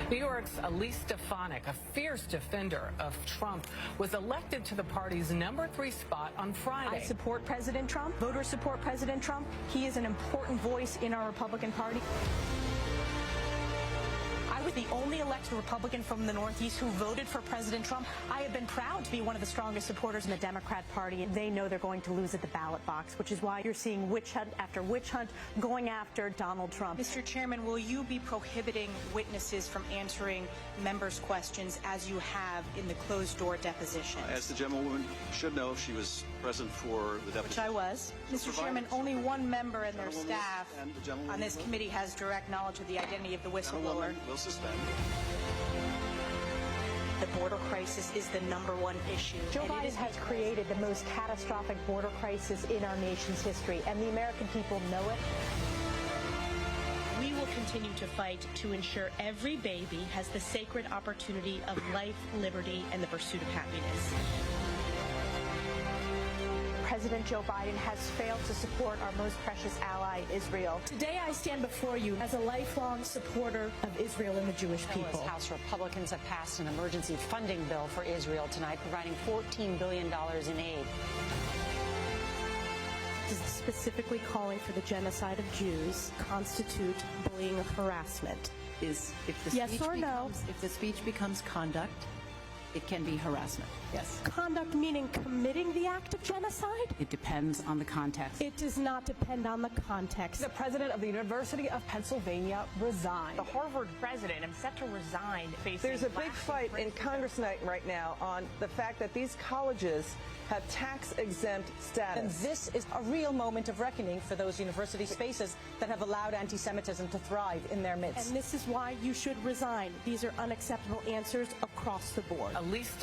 New York's Elise, a fierce defender of Trump, was elected to the party's #3 spot on Friday. I support President Trump. Voters support President Trump. He is an important voice in our Republican Party. I was the only elected Republican from the Northeast who voted for President Trump. I have been proud to be one of the strongest supporters in the Democrat Party. They know they're going to lose at the ballot box, which is why you're seeing witch hunt after witch hunt going after Donald Trump. Mr. Chairman, will you be prohibiting witnesses from answering members' questions as you have in the closed-door deposition? As the gentlewoman should know, she was present for the deposition. Which I was. Mr. Chairman, only one member and their staff on this committee has direct knowledge of the identity of the whistleblower. Will suspend. The border crisis is the #1 issue. Joe Biden has created the most catastrophic border crisis in our nation's history, and the American people know it. We will continue to fight to ensure every baby has the sacred opportunity of life, liberty, and the pursuit of happiness. President Joe Biden has failed to support our most precious ally, Israel. Today I stand before you as a lifelong supporter of Israel and the Jewish people. House Republicans have passed an emergency funding bill for Israel tonight, providing $14 billion in aid. This is specifically calling for the genocide of Jews constitute bullying or harassment. If the Yes or no? If the speech becomes conduct, it can be harassment. Yes. Conduct meaning committing the act of genocide? It depends on the context. It does not depend on the context. The president of the University of Pennsylvania resigned. The Harvard president is set to resign facing There's a big fight in Congress right now on the fact that these colleges have tax-exempt status. And this is a real moment of reckoning for those university spaces that have allowed anti-Semitism to thrive in their midst. And this is why you should resign. These are unacceptable answers across the board. Elise.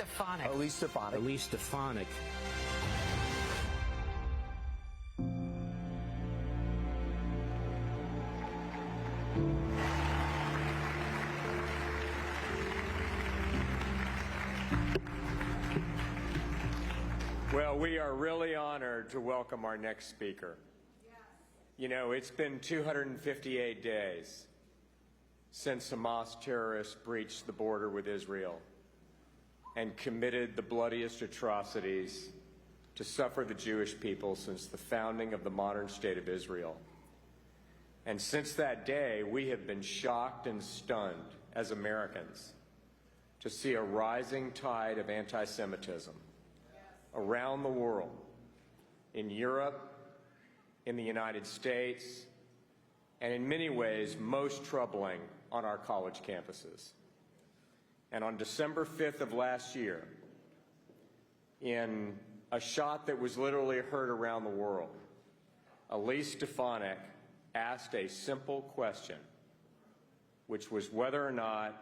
Well, we are really honored to welcome our next speaker. Yes. You know, it's been 258 days since Hamas terrorists breached the border with Israel and committed the bloodiest atrocities to suffer the Jewish people since the founding of the modern state of Israel. And since that day, we have been shocked and stunned as Americans to see a rising tide of anti-Semitism around the world, in Europe, in the United States, and in many ways most troubling on our college campuses. And on December 5th of last year, in a shot that was literally heard around the world, Elise asked a simple question, which was whether or not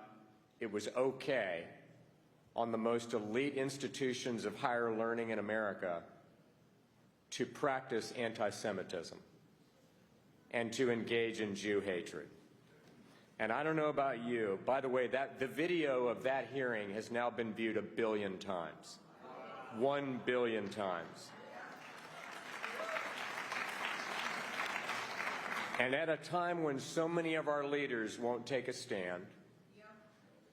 it was okay on the most elite institutions of higher learning in America to practice anti-Semitism and to engage in Jew hatred. And I don't know about you, by the way, the video of that hearing has now been viewed 1 billion times. 1 billion times. And at a time when so many of our leaders won't take a stand,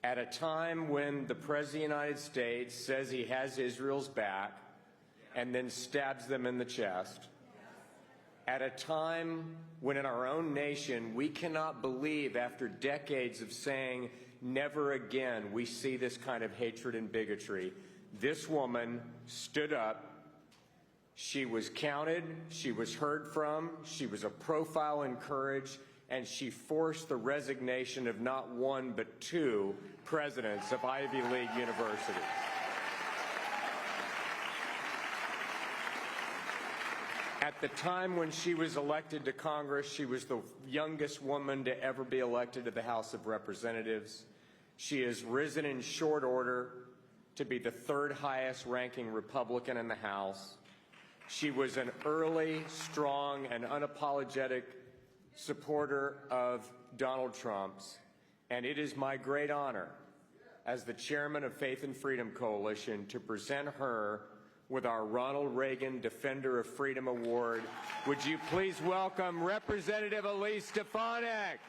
at a time when the President of the United States says he has Israel's back and then stabs them in the chest, at a time when in our own nation we cannot believe, after decades of saying never again we see this kind of hatred and bigotry, this woman stood up. She was counted, she was heard from, she was a profile in courage, and she forced the resignation of not one but 2 presidents of Ivy League universities. At the time when she was elected to Congress, she was the youngest woman to ever be elected to the House of Representatives. She has risen in short order to be the 3rd highest ranking Republican in the House. She was an early, strong, and unapologetic supporter of Donald Trump's, and it is my great honor as the chairman of Faith and Freedom Coalition to present her with our Ronald Reagan Defender of Freedom Award. Would you please welcome Representative Elise Stefanik?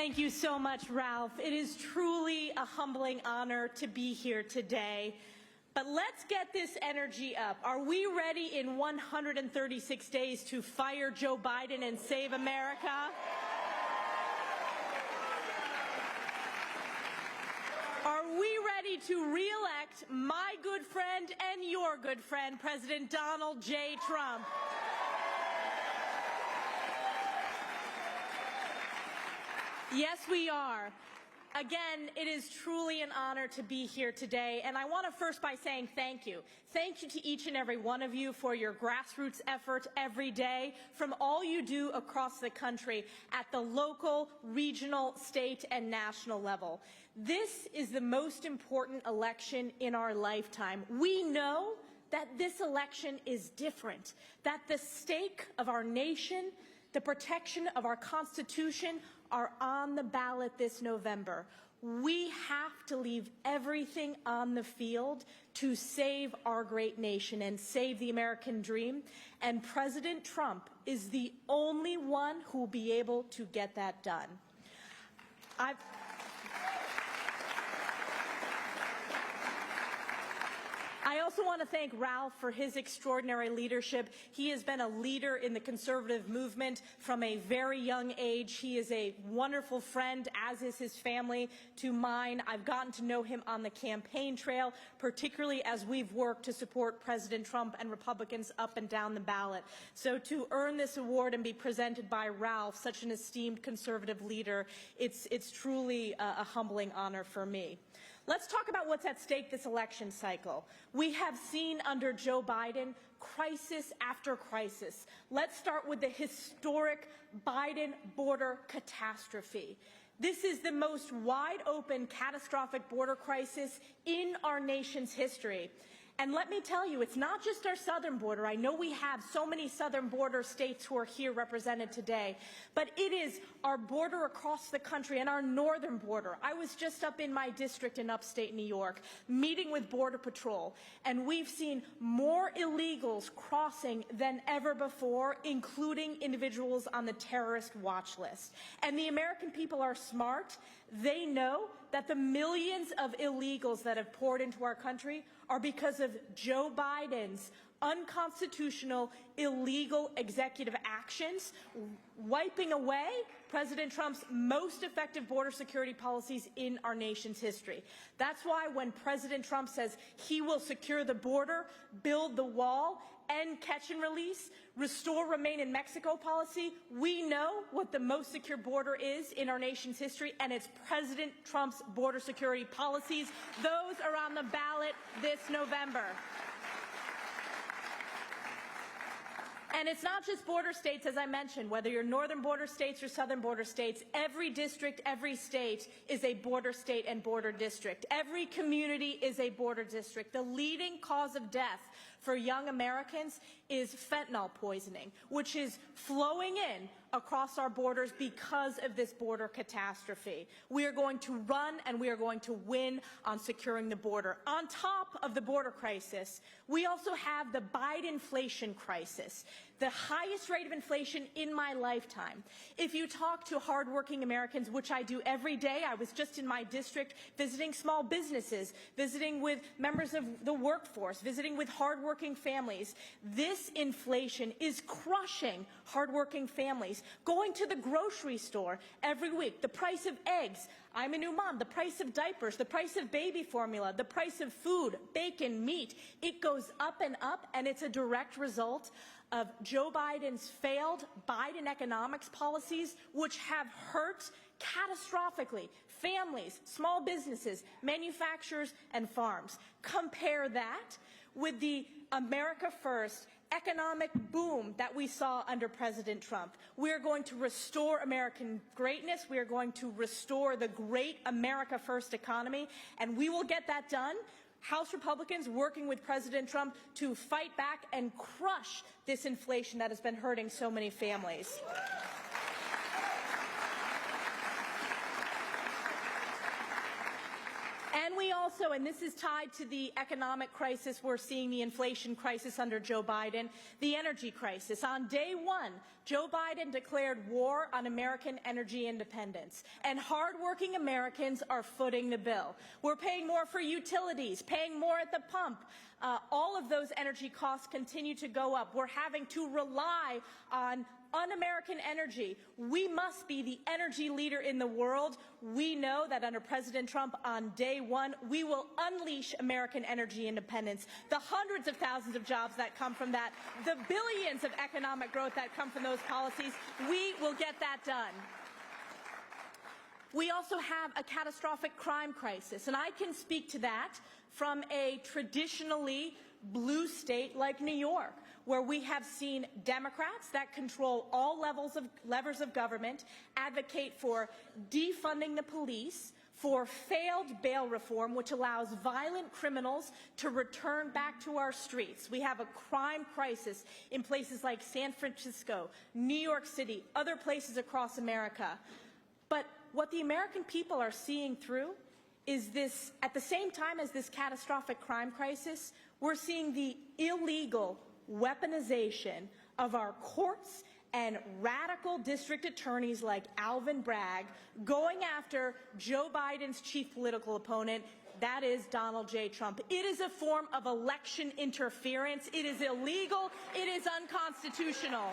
Thank you so much, Ralph. It is truly a humbling honor to be here today. But let's get this energy up. Are we ready in 136 days to fire Joe Biden and save America? Are we ready to re-elect my good friend and your good friend, President Donald J. Trump? Yes, we are. Again, it is truly an honor to be here today, and I want to first by saying thank you. Thank you to each and every one of you for your grassroots effort every day, from all you do across the country at the local, regional, state, and national level. This is the most important election in our lifetime. We know that this election is different, that the stake of our nation, the protection of our Constitution, are on the ballot this November. We have to leave everything on the field to save our great nation and save the American dream. And President Trump is the only one who will be able to get that done. I also want to thank Ralph for his extraordinary leadership. He has been a leader in the conservative movement from a very young age. He is a wonderful friend, as is his family, to mine. I've gotten to know him on the campaign trail, particularly as we've worked to support President Trump and Republicans up and down the ballot. So to earn this award and be presented by Ralph, such an esteemed conservative leader, it's truly a humbling honor for me. Let's talk about what's at stake this election cycle. We have seen under Joe Biden crisis after crisis. Let's start with the historic Biden border catastrophe. This is the most wide-open, catastrophic border crisis in our nation's history. And let me tell you, it's not just our southern border. I know we have so many southern border states who are here represented today, but it is our border across the country and our northern border. I was just up in my district in upstate New York, meeting with Border Patrol, and we've seen more illegals crossing than ever before, including individuals on the terrorist watch list. And the American people are smart. They know that the millions of illegals that have poured into our country are because of Joe Biden's unconstitutional, illegal executive actions, wiping away President Trump's most effective border security policies in our nation's history. That's why when President Trump says he will secure the border, build the wall, end catch and release, restore remain in Mexico policy, we know what the most secure border is in our nation's history, and it's President Trump's border security policies. Those are on the ballot this November. And it's not just border states, as I mentioned, whether you're northern border states or southern border states, every district, every state is a border state and border district. Every community is a border district. The leading cause of death for young Americans is fentanyl poisoning, which is flowing in across our borders because of this border catastrophe. We are going to run and we are going to win on securing the border. On top of the border crisis, we also have the Bidenflation crisis, the highest rate of inflation in my lifetime. If you talk to hardworking Americans, which I do every day, I was just in my district visiting small businesses, visiting with members of the workforce, visiting with hardworking families. This inflation is crushing hardworking families. Going to the grocery store every week, the price of eggs, I'm a new mom, the price of diapers, the price of baby formula, the price of food, bacon, meat, it goes up, and it's a direct result of Joe Biden's failed Biden economics policies, which have hurt catastrophically families, small businesses, manufacturers, and farms. Compare that with the America First economic boom that we saw under President Trump. We are going to restore American greatness. We are going to restore the great America First economy, and we will get that done. House Republicans working with President Trump to fight back and crush this inflation that has been hurting so many families. And we also, and this is tied to the economic crisis we're seeing, the inflation crisis under Joe Biden, the energy crisis. On day one, Joe Biden declared war on American energy independence, and hardworking Americans are footing the bill. We're paying more for utilities, paying more at the pump. All of those energy costs continue to go up. We're having to rely on un-American energy. We must be the energy leader in the world. We know that under President Trump on day one, we will unleash American energy independence. The hundreds of thousands of jobs that come from that, the billions of economic growth that come from those policies, we will get that done. We also have a catastrophic crime crisis, and I can speak to that from a traditionally blue state like New York, where we have seen Democrats that control all levers of government advocate for defunding the police, for failed bail reform, which allows violent criminals to return back to our streets. We have a crime crisis in places like San Francisco, New York City, other places across America. But what the American people are seeing through is this, at the same time as this catastrophic crime crisis, we're seeing the illegal weaponization of our courts and radical district attorneys like Alvin Bragg going after Joe Biden's chief political opponent, that is Donald J. Trump. It is a form of election interference. It is illegal. It is unconstitutional.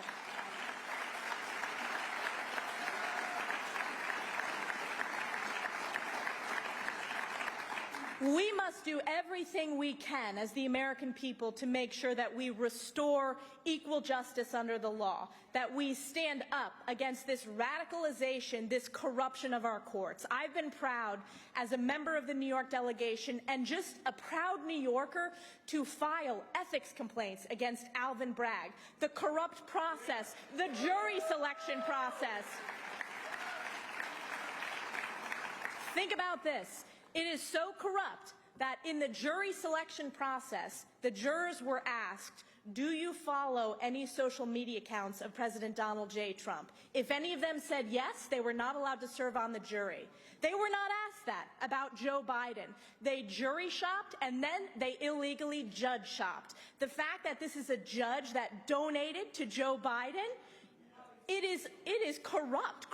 We must do everything we can as the American people to make sure that we restore equal justice under the law, that we stand up against this radicalization, this corruption of our courts. I've been proud as a member of the New York delegation and just a proud New Yorker to file ethics complaints against Alvin Bragg, the corrupt process, the jury selection process. Think about this. It is so corrupt that in the jury selection process, the jurors were asked, do you follow any social media accounts of President Donald J. Trump? If any of them said yes, they were not allowed to serve on the jury. They were not asked that about Joe Biden. They jury shopped and then they illegally judge shopped. The fact that this is a judge that donated to Joe Biden, it is corrupt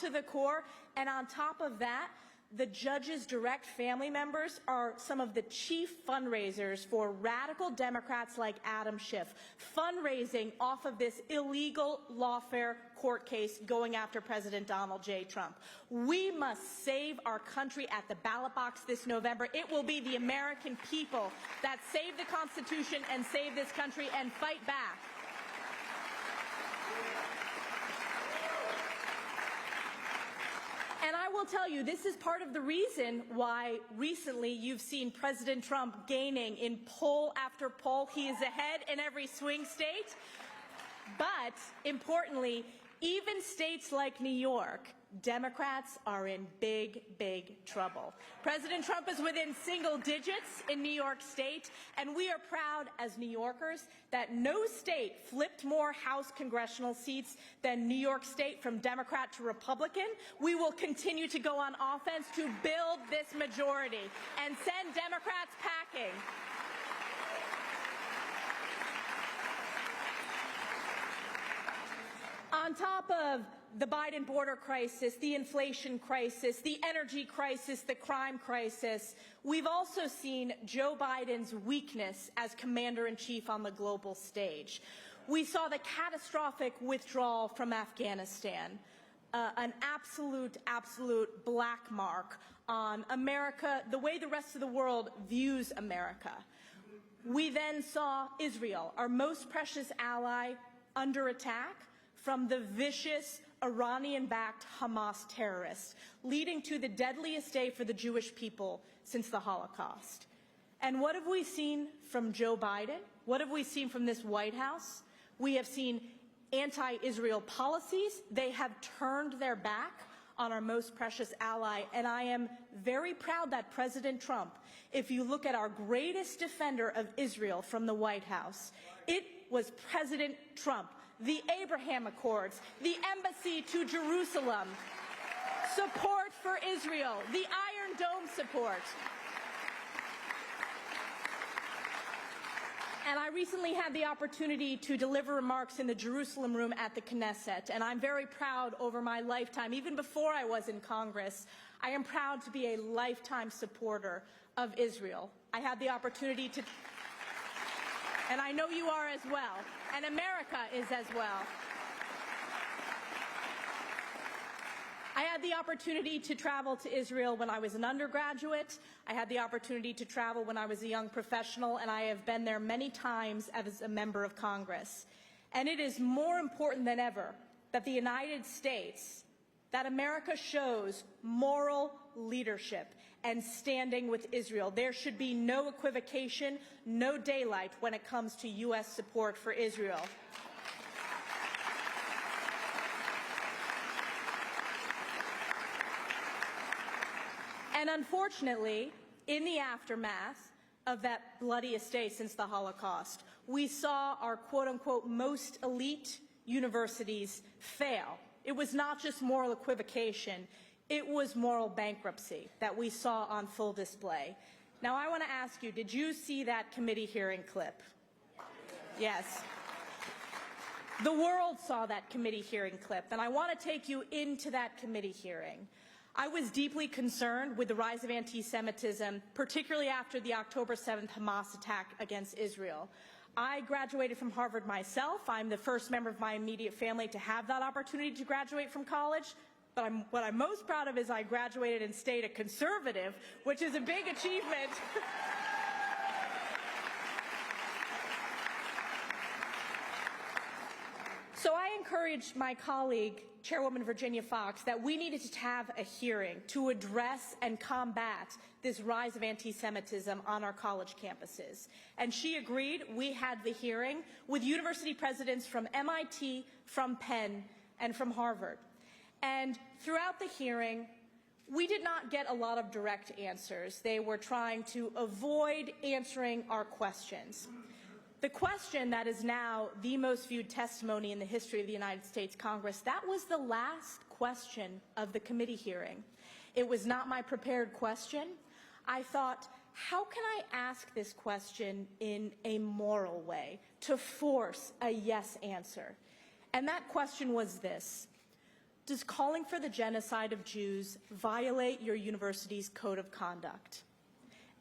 to the core. And on top of that, the judge's direct family members are some of the chief fundraisers for radical Democrats like Adam Schiff, fundraising off of this illegal lawfare court case going after President Donald J. Trump. We must save our country at the ballot box this November. It will be the American people that save the Constitution and save this country and fight back. And I will tell you, this is part of the reason why recently you've seen President Trump gaining in poll after poll. He is ahead in every swing state. But importantly, even states like New York, Democrats are in big, big trouble. President Trump is within single digits in New York State, and we are proud as New Yorkers that no state flipped more House congressional seats than New York State from Democrat to Republican. We will continue to go on offense to build this majority and send Democrats packing. On top of the Biden border crisis, the inflation crisis, the energy crisis, the crime crisis, we've also seen Joe Biden's weakness as commander-in-chief on the global stage. We saw the catastrophic withdrawal from Afghanistan, an absolute black mark on America, the way the rest of the world views America. We then saw Israel, our most precious ally, under attack from the vicious Iranian-backed Hamas terrorists, leading to the deadliest day for the Jewish people since the Holocaust. And what have we seen from Joe Biden? What have we seen from this White House? We have seen anti-Israel policies. They have turned their back on our most precious ally, and I am very proud that President Trump, if you look at our greatest defender of Israel from the White House, it was President Trump. The Abraham Accords, the embassy to Jerusalem, support for Israel, the Iron Dome support. recently had the opportunity to deliver remarks in the Jerusalem room at the Knesset, and I'm very proud over my lifetime, even before I was in Congress, I am proud to be a lifetime supporter of Israel. I had the opportunity to, and I know you are as well, and America is as well. I had the opportunity to travel to Israel when I was an undergraduate. I had the opportunity to travel when I was a young professional, and I have been there many times as a member of Congress. And it is more important than ever that the United States, that America shows moral leadership and standing with Israel. There should be no equivocation, no daylight when it comes to U.S. support for Israel. And unfortunately, in the aftermath of that bloodiest day since the Holocaust, we saw our quote-unquote most elite universities fail. It was not just moral equivocation, it was moral bankruptcy that we saw on full display. Now, I want to ask you, did you see that committee hearing clip? Yes. The world saw that committee hearing clip, and I want to take you into that committee hearing. I was deeply concerned with the rise of anti-Semitism, particularly after the October 7th Hamas attack against Israel. I graduated from Harvard myself. I'm the first member of my immediate family to have that opportunity to graduate from college. But what I'm most proud of is I graduated and stayed a conservative, which is a big achievement. So I encouraged my colleague, Chairwoman Virginia Fox, that we needed to have a hearing to address and combat this rise of anti-Semitism on our college campuses. And she agreed. We had the hearing with university presidents from MIT, from Penn, and from Harvard. And throughout the hearing, we did not get a lot of direct answers. They were trying to avoid answering our questions. The question that is now the most viewed testimony in the history of the United States Congress, that was the last question of the committee hearing. It was not my prepared question. I thought, how can I ask this question in a moral way to force a yes answer? And that question was this: does calling for the genocide of Jews violate your university's code of conduct?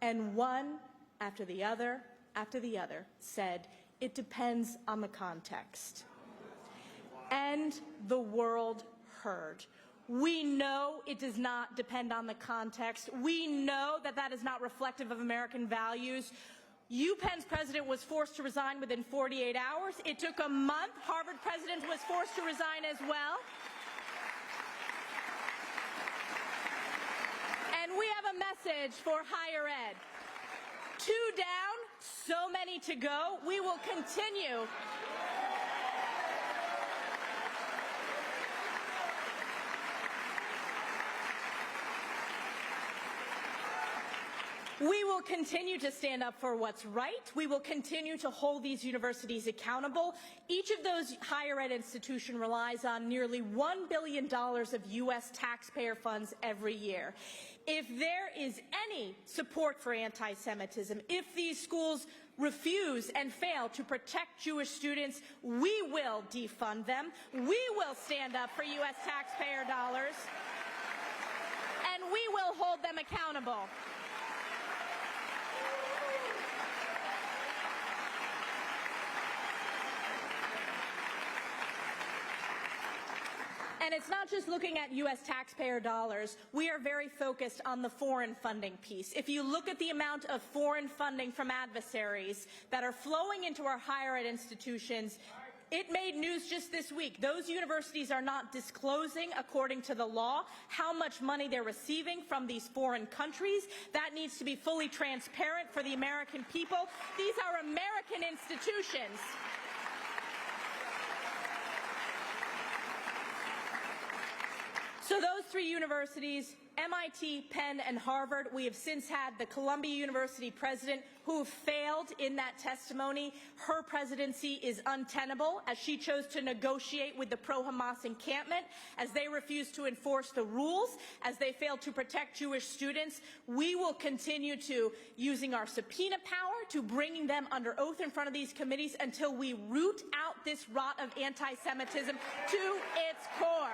And one after the other said, it depends on the context. And the world heard. We know it does not depend on the context. We know that that is not reflective of American values. UPenn's president was forced to resign within 48 hours. It took a month. Harvard president was forced to resign as well. And we have a message for higher ed. 2 down, so many to go. We will continue. We will continue to stand up for what's right. We will continue to hold these universities accountable. Each of those higher ed institutions relies on nearly $1 billion of U.S. taxpayer funds every year. If there is any support for anti-Semitism, if these schools refuse and fail to protect Jewish students, we will defund them. We will stand up for U.S. taxpayer dollars, and we will hold them accountable. And it's not just looking at U.S. taxpayer dollars. We are very focused on the foreign funding piece. If you look at the amount of foreign funding from adversaries that are flowing into our higher ed institutions, it made news just this week. Those universities are not disclosing, according to the law, how much money they're receiving from these foreign countries. That needs to be fully transparent for the American people. These are American institutions. So those 3 universities MIT, Penn, and Harvard. We have since had the Columbia University president who failed in that testimony. Her presidency is untenable as she chose to negotiate with the pro-Hamas encampment, as they refused to enforce the rules, as they failed to protect Jewish students. We will continue to using our subpoena power to bringing them under oath in front of these committees until we root out this rot of anti-Semitism to its core.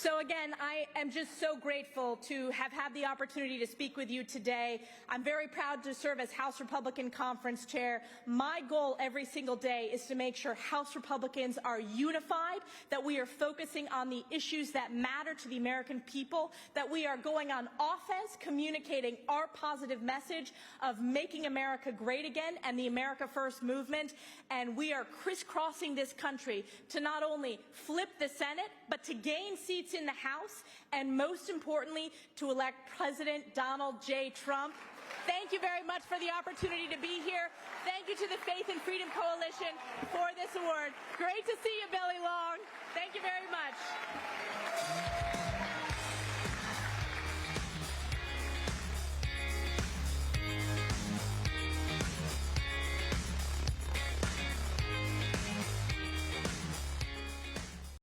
So again, I am just so grateful to have had the opportunity to speak with you today. I'm very proud to serve as House Republican Conference Chair. My goal every single day is to make sure House Republicans are unified, that we are focusing on the issues that matter to the American people, that we are going on offense, communicating our positive message of making America great again and the America First movement, and we are crisscrossing this country to not only flip the Senate, but to gain seats in the House, and most importantly, to elect President Donald J. Trump. Thank you very much for the opportunity to be here. Thank you to the Faith and Freedom Coalition for this award. Great to see you, Billy Long. Thank you very much.